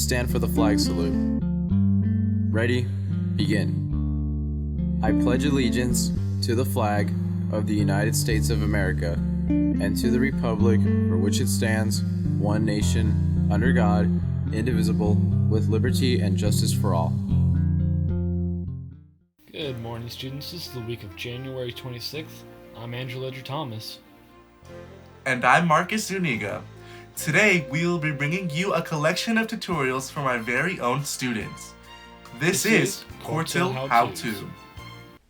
Please stand for the flag salute. Ready? Begin. I pledge allegiance to the flag of the United States of America and to the republic for which it stands, one nation, under God, indivisible, with liberty and justice for all. Good morning, students. This is the week of January 26th. I'm Andrew Ledger-Thomas. And I'm Marcus Zuniga. Today, we will be bringing you a collection of tutorials from our very own students. This is Quartz How To.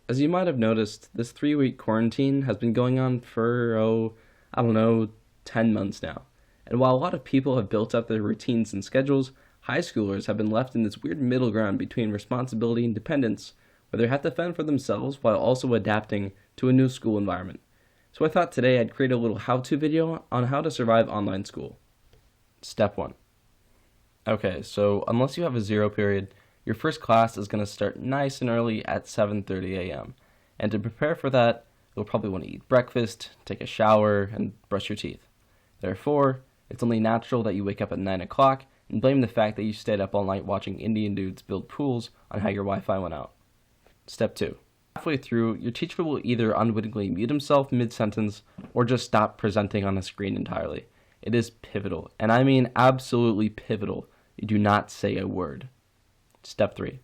As you might have noticed, this 3-week quarantine has been going on for, 10 months now. And while a lot of people have built up their routines and schedules, high schoolers have been left in this weird middle ground between responsibility and dependence, where they have to fend for themselves while also adapting to a new school environment. So I thought today I'd create a little how-to video on how to survive online school. Step 1. Okay, so unless you have a 0 period, your first class is going to start nice and early at 7:30 a.m. And to prepare for that, you'll probably want to eat breakfast, take a shower, and brush your teeth. Therefore, it's only natural that you wake up at 9 o'clock and blame the fact that you stayed up all night watching Indian dudes build pools on how your Wi-Fi went out. Step 2. Halfway through, your teacher will either unwittingly mute himself mid-sentence or just stop presenting on the screen entirely. It is pivotal, and I mean absolutely pivotal. You do not say a word. Step 3.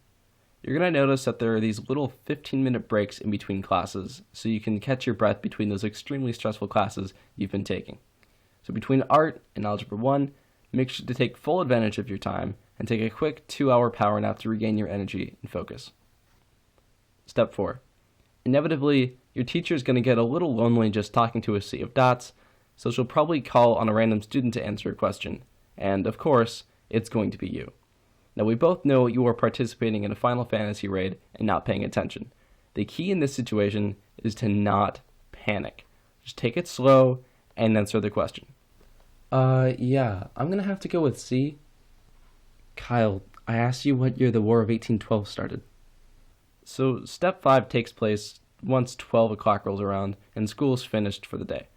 You're going to notice that there are these little 15-minute breaks in between classes, so you can catch your breath between those extremely stressful classes you've been taking. So between art and Algebra 1, make sure to take full advantage of your time and take a quick 2-hour power nap to regain your energy and focus. Step 4. Inevitably, your teacher is going to get a little lonely just talking to a sea of dots, so she'll probably call on a random student to answer a question. And, of course, it's going to be you. Now, we both know you are participating in a Final Fantasy raid and not paying attention. The key in this situation is to not panic. Just take it slow and answer the question. Yeah, I'm going to have to go with C. Kyle, I asked you what year the War of 1812 started. So, step 5 takes place once 12 o'clock rolls around and school is finished for the day.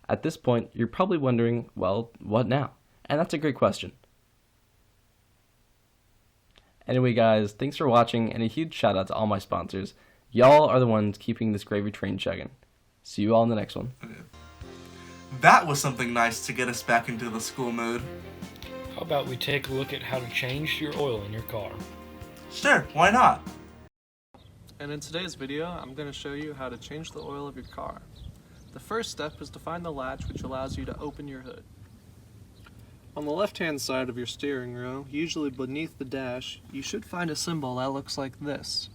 At this point, you're probably wondering, well, what now? And that's a great question. Anyway, guys, thanks for watching, and a huge shout out to all my sponsors. Y'all are the ones keeping this gravy train chugging. See you all in the next one. Okay. That was something nice to get us back into the school mode. How about we take a look at how to change your oil in your car? Sure, why not? And in today's video, I'm going to show you how to change the oil of your car. The first step is to find the latch which allows you to open your hood. On the left-hand side of your steering wheel, usually beneath the dash, you should find a symbol that looks like this.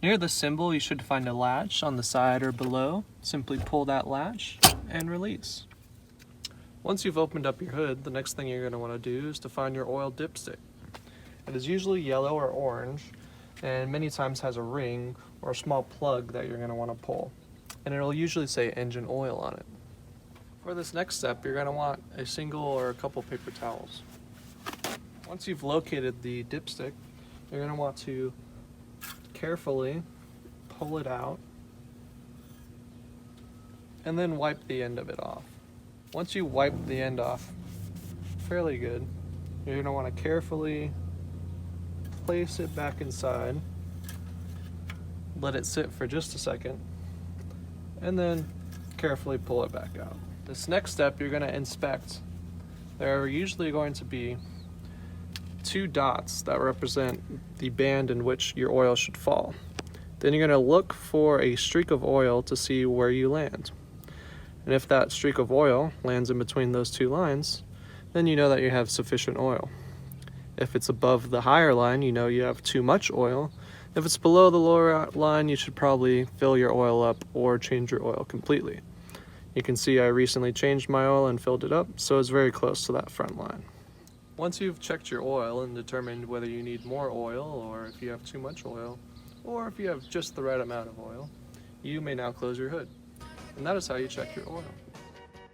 Near the symbol, you should find a latch on the side or below. Simply pull that latch and release. Once you've opened up your hood, the next thing you're going to want to do is to find your oil dipstick. It is usually yellow or orange, and many times has a ring or a small plug that you're going to want to pull. And it'll usually say engine oil on it. For this next step, you're going to want a single or a couple paper towels. Once you've located the dipstick, you're going to want to carefully pull it out and then wipe the end of it off. Once you wipe the end off fairly good, you're going to want to carefully place it back inside, let it sit for just a second, and then carefully pull it back out. This next step you're going to inspect. There are usually going to be 2 dots that represent the band in which your oil should fall. Then you're going to look for a streak of oil to see where you land. And if that streak of oil lands in between those 2 lines, then you know that you have sufficient oil. If it's above the higher line, you know you have too much oil. If it's below the lower line, you should probably fill your oil up or change your oil completely. You can see I recently changed my oil and filled it up, so it's very close to that front line. Once you've checked your oil and determined whether you need more oil, or if you have too much oil, or if you have just the right amount of oil, you may now close your hood. And that is how you check your oil.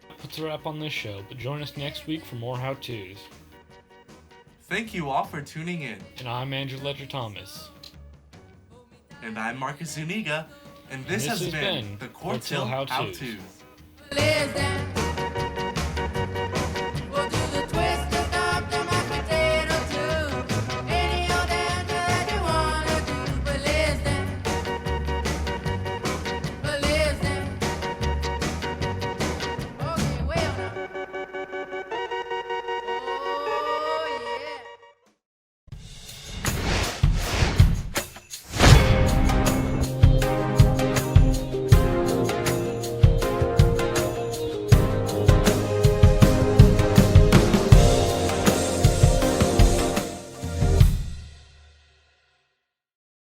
That puts a wrap on this show, but join us next week for more how-tos. Thank you all for tuning in. And I'm Andrew Ledger-Thomas. And I'm Marcus Zuniga, and this has been the Quartz How-To. How-To.